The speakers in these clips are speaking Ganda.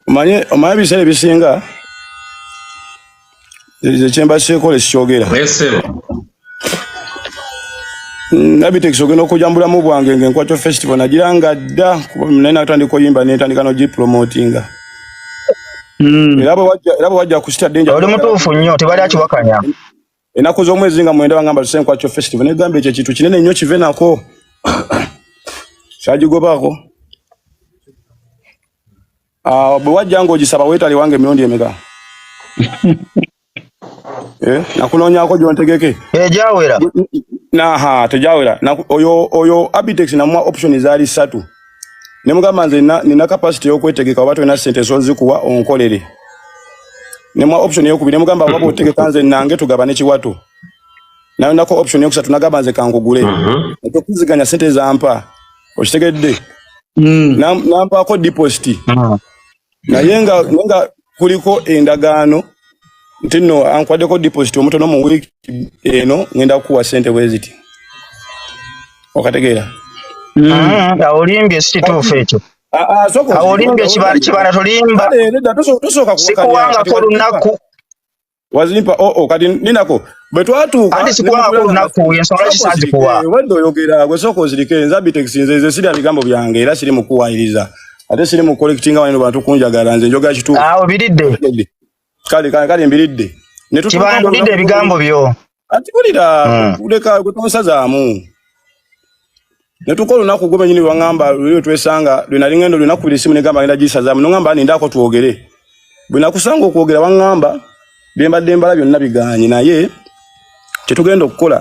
omanye biseera ebisinga ekyemba kyekole sikyogera Abitex ogenda okujambulamu bwange ng'enkwakyo festival nagiranga dda naye natandika oyimba netandika nogipromotinga era bwe wajja kusita denja oli mutuufu nnyo tebali akiwakanya ennaku z'omwezi nga mwenda bagamba tuse enkwakyo festival negamba ekyo kintu kinene nnyo kive nako kyagigobako bwe wajja ng'ogisaba weetali wange emirundi emeka nakunoonyako gyontegeke ejawera tejawera oyo Abitex namuwa option zaali 3 ne mugamba nze nina capacity y'okwetegeka oba tolina ssente zozikuwa onkolere ne muwa option y'okubiri ne mugamba waba otegeka nze nange tugabane kiwato nayo nako option y'okusatu nagamba nze kankugule tokuziganya ssente zampa okitegedde nampaako deposit naye nga kuliko endagaano nti nno ankwaddeko deposit omutono mu week eno ngenda kukuwa ssente bwe ziti okategeera olimbye sikituufu ekyo olimbye kibala tolimba sikuwangako olunaku wazimpa kati ninako bwe twatuuka ati sikuwangako olunaku ensonga kisazikuwa wedde oyogera gwe sooka ozirike nze Abitex nze sirya bigambo byange era siri mukuwayiriza ate siri mu collectinga wano bantu kunjagala nze njogera kituufu obiridde kale mbiridde kibandulidde ebigambo byo ati kulira kuleka gwetonsazaamu netukola olunaku gwe benyini lwangamba lulio twesanga lwena ngendo lunaku lisimu negamba ngenda gisazaamu nongamba nindako tuwogere bwe nakusanga okwogera wangamba byembadde mbala byonna biganye naye kyetugenda okukola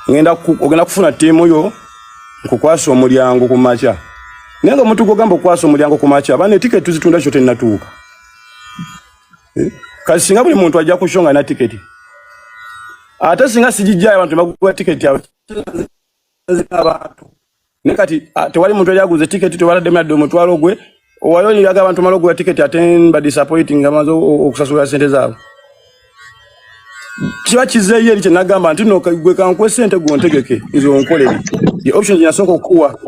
ogenda kufuna ttiimu yo nkukwasa omulyango ku makya naye nga omuntu gogamba okukwasa omulyango ku makya abaana etiketi tuzitunda kyo tennatuuka kasi singa buli muntu ajja kushonga na tiketi ate singa sijijjayo abantu baguwa tiketi yawe abantu ne kati tewali muntu yaguze tiketi tewaladde myadde omutwalo gwe owayonyaga abantu malo gwa tiketi ate ba disappointing amazo okusasula sente zaabwe kiba kizeeyo eri kyenagamba nti no gwe kankwe sente gontegeke izo nkolere the options yasooka okuwa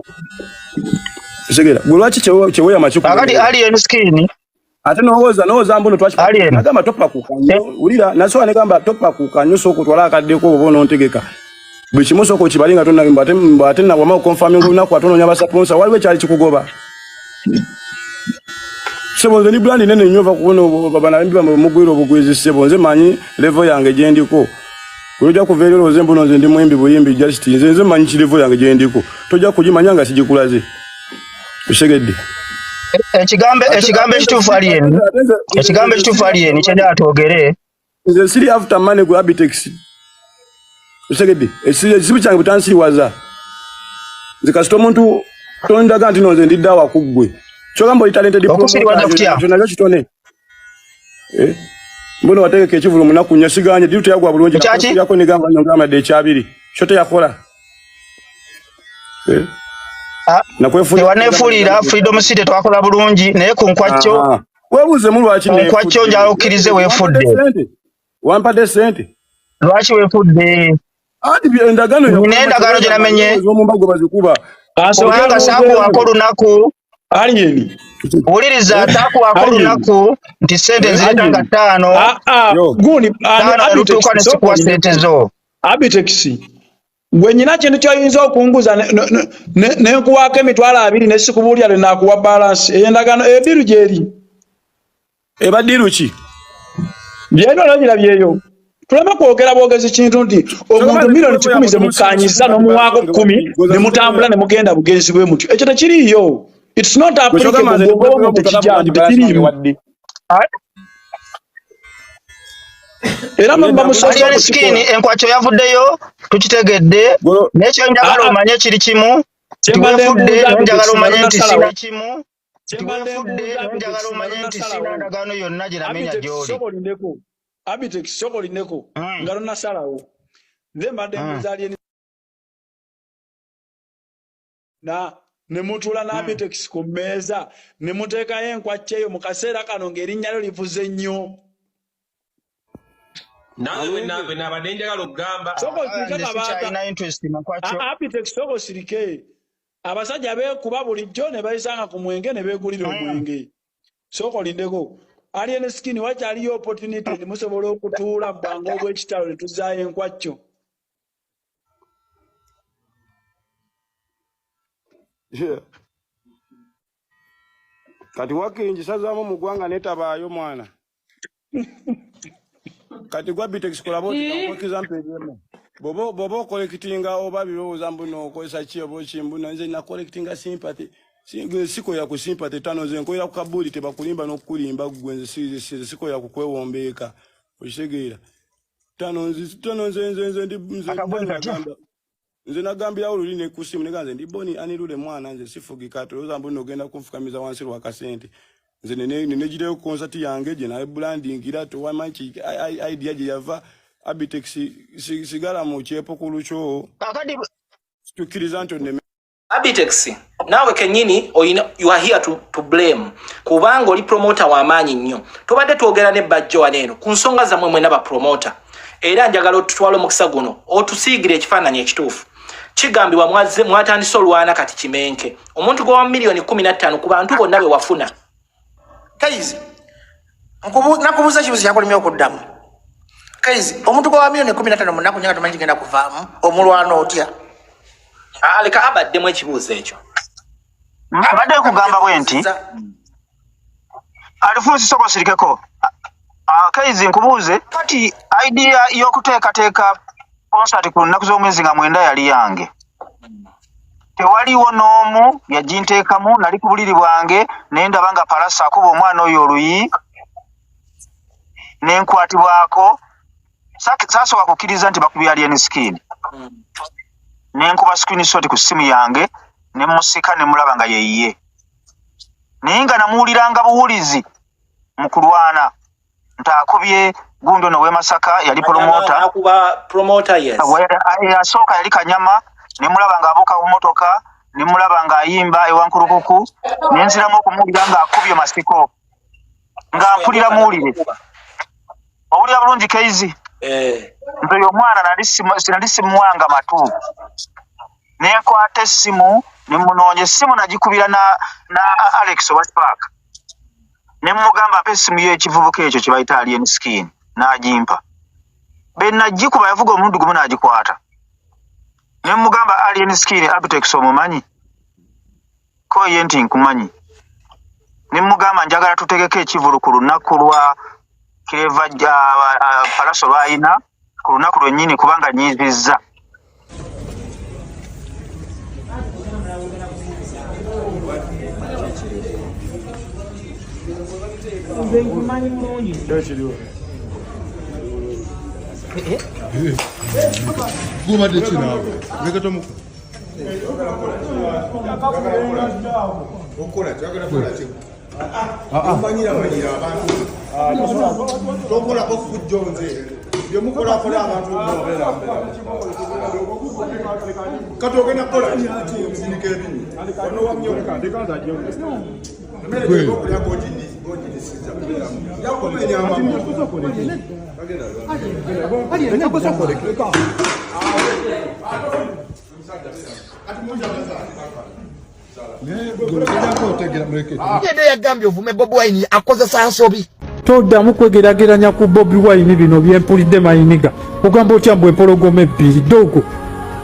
segera gwe lwaki kyeweya machuku akati alien skin ate nowoza mbuno twaki nagamba topa kukanyo ulira nasowa negamba topa kukanyo soko twala akaddeko obono ntegeka bwe kimuso ko kibalinga tonna mbate na wama confirming lunaku atono nyaba sponsor waliwe kyali kikugoba sebonze ni brand nene nyova kubono babana mbiba mugwiro bugwizi sebonze manyi level yange gyendiko kuja kuvelero ozembuno nze ndi mwimbi buyimbi just nze manyi ki level yange gyendiko toja kujimanyanga sijikulaze ushegedde ekigambo ekituufu alien kyenda atwogere nze siri after money gwa Abitex ushegedde ekizibu kyange butansiriwaza nze kasita omuntu tondaga nti nze ndi ddawa kuggwe kyogamba talented diploma kitone mbono wategeka ekivulu munaku nnyo siganye diruto yagwa bulungi yako negamba nyongama de kyabiri shote yakola tewaneefulira freedom city twakola bulungi naye ku nkwakyo webuuze mu lwaki nkwakyo njala okkirize weefudde wampadde sente lwaki weefudde endagano gye namenye kubanga saakuwaako olunaku alien wuliriza saakuwaako olunaku nti sente nziretanga 5 guni lutuuka ne sikuwa sente zo Abitex gwe nyina kintu kyoyinza okunguza nenkuwaako emitwalo 2 nesikubuulira lenakuwa balance eyendagano ebiru gyeri eba diru ki byeno olabirabyeyo tuleme kwogera bwogezi kintu nti omuntu milioni 10 zemukanyiza n'omuwaako 10 ne mutambula ne mugenda bugenzi bwe mutyo ekyo tekiriiyo it's not applicable omuntu kijambo tekiriiyo era mba musajja skin enkwakyo yavuddeyo tukitegedde n'ekyo njagala omanye kiri kimu tiwefudde njagala omanye nti sina kimu tiwefudde njagala omanye nti sina ndagaano yonna gye namenya gy'oli Abitex sokolindeko ngalo nasalawo nze mbadde muzalye na ne mutula na Abitex ku mmeeza ne muteekayo enkwakyeyo mu kaseera kano ng'erinnya lyo livuze nnyo nawe nabadde njagala okugamba Abitex soko sirike abasajja beekuba bulijjo ne bayisanga ku mwenge ne beegulira omwenge soko lindeko alien skin wakyaliyo opportunity musobola okutuula bwangu obw'ekitalo ne tuzaayo enkwacyo. Kati wakinji sazaamu mu ggwanga netabaayo mwana. Kati gwa Abitex kolaboti kankwakiza mperyemu. Bobo collectinga oba birowooza mbuno okozesa ki oba kimbuno nze na collectinga sympathy. Siko ya ku sympathy tano nze nkoera ku kabuli tebakulimba n'okukulimba gwe nze siko ya kukwewombeeka. Okitegeera. Tano nze nze nagambira oluli ne kusimu neganze ndi boni anirule mwana nze sifugika tulowooza mbuno ogenda kunfukamiza wansi lwa kasente. Nze ne gireyo concert yange gye naye brandingira to wamanchi idea gye yava Abitex sigala mu kyepukulu kyo tukiriza nti ne Abitex nawe kenyini you are here to blame kubanga oli promoter wa maanyi nnyo tubadde twogera ne bajjo waneeno ku nsonga zammwe mwena ba promoter era njagala otutwala omukisa guno otusiigire ekifaananyi ekituufu kigambibwa mwatandise olwana kati kimenke omuntu gwa $1,15,000 ku bantu bonna be wafuna Kaizi nakubuuza kibuzi kyakolimya okuddamu Kaizi omuntu gwa $1,15,000 munaku nyanga tumanyi genda kuvaamu omulwana otya leka abaddemu ekibuuzo ekyo abadde kugamba bwe nti alifuusi soko sirikeko Kaizi nkubuuze kati idea y'okuteekateeka concert ku nnaku z'omwezi nga 9 yali yange tewaliwo n'omu yaginteekamu nali ku buliri bwange ne ndaba nga Palasa akuba omwana oyo oluyi ne nkwatibwako sasooka kukkiriza nti bakubye alien skin ne nkuba screenshot ku simu yange ne musika ne mulaba nga yeyiye naye nga namuwuliranga buwulizi mu kulwana ntaakubye gundo no Masaka yali promoter yes yasooka yali Kanyama ne mulaba nga abuuka ku motoka ne mulaba nga ayimba ewankurukuku ne nziramu okumuwulira nga akubye masiko nga mpulira muwulire owulira bulungi Kaizi nti oyo omwana nali simuwanga matu ne nkwata essimu ne munoonya essimu nagikubira na Alex owa Spark ne mugamba mpa essimu y'ekivubuka ekyo kye bayita alien skin n'agimpa be nagikuba yavuga omulundi gumu n'agikwata ne mugamba alien skin Abitex omumanyi ko ye nti nkumanyi ne mugamba njagala tutegeke ekivulu ku lunaku lwa kireva Palaso lwayina ku lunaku lwennyini kubanga nyiizizza Gubadde kinaabo nekatomu okola kyagala kola kyo manyira abantu tokola ko fujjonze byo mukola abantu mubera kato ogenda kola sinike ebinyi ono wamyo kandikanza jyo mbere okulya gojini siza yakomenya amamu yagambye ovume Bobi Wine akozesa nsobi toddamu kwegeraageranya ku Bobi Wine bino byempulidde mayiniga ogamba otya mbwe empologoma ebbiri dogo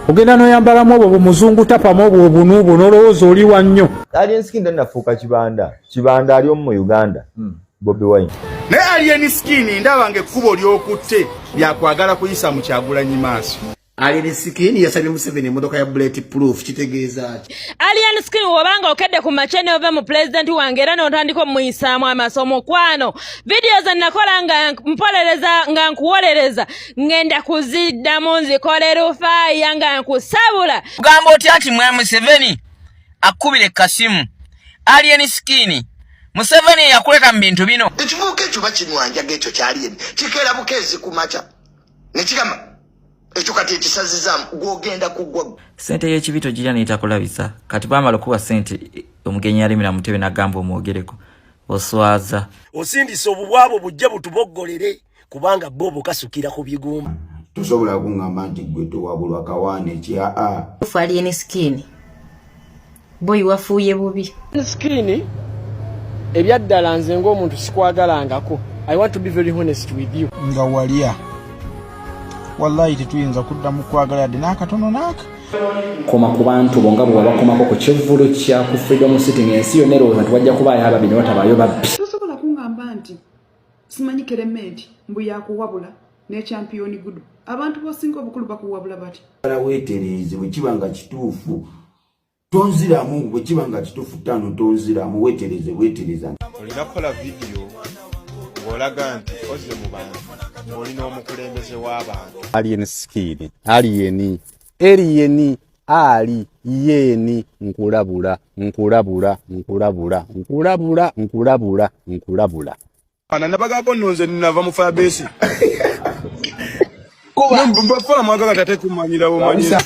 ogenda noyambalamu obwo muzungu tapamu obwo obunuubwo n'olowooza oli wa nnyo alien skin nafuuka kibanda ali omu mu Uganda Bobi Wine naye alien skin ndaba ng'ekkubo ly'okutte lyakwagala kuyisa mu Kyagulanyi maaso alien skin yasabye Museveni emmotoka ya bulletproof kitegeeza ati alien skin wabanga okedde ku machene ova mu president wange era n'otandika omuyisaamu amasomo kwano videos nakola nga mpolereza nga nkuwolereza ngenda kuziddamu nzikole rufaaya nga nkusabula kugamba otya nti mwa Museveni akubire kasimu alien skin Museveni yakuleka mu bintu bino ekivuuka ekyo bakinwanja gekyo kyalien kikeera bukezi ku maca ne kigamba ekyo kati ekisazizamu gwogenda kugwa sente y'ekibito girya neetakulabisa kati bamala okuwa sente omugenyi yalimira mutebe nagamba omwogereko oswaza osindisa obubwabo bujja butuboggolere kubanga bobo kasukira ku bigumba tosobola kungamba nti gwe towabulwa kawaane kya alien skin boy wafuuye bubi skin ebyaddala nze ng'omuntu sikwagalangako. I want to be very honest with you. Nga walya wallahi tetuyinza kuddamu kwagala yadde n'akatono n'aka. Koma ku bantu bonga bwe bakomako ku kivvulu kya ku freedom sitting ensi yonna erowooza nti wajja kubaayo ababiri batabaayo babbi. Tosobola kuŋŋamba nti simanyi kerementi mbu yakuwabula ne champion gudu. Abantu bosinga obukulu bakuwabula bati. Weetereze bwe kiba nga kituufu tonziramu, bwe kiba nga kituufu ttaano tonziramu, weetereza. Olina kukola vidiyo ng'olaga nti ozze mu bantu olina omukulembeze w'abantu. Alien skill, alien ali yeni nkulabula. Ana nabagako nonze ninava mu Firebase. Kuba mbafala mwagaga tate kumanyira bo manyira.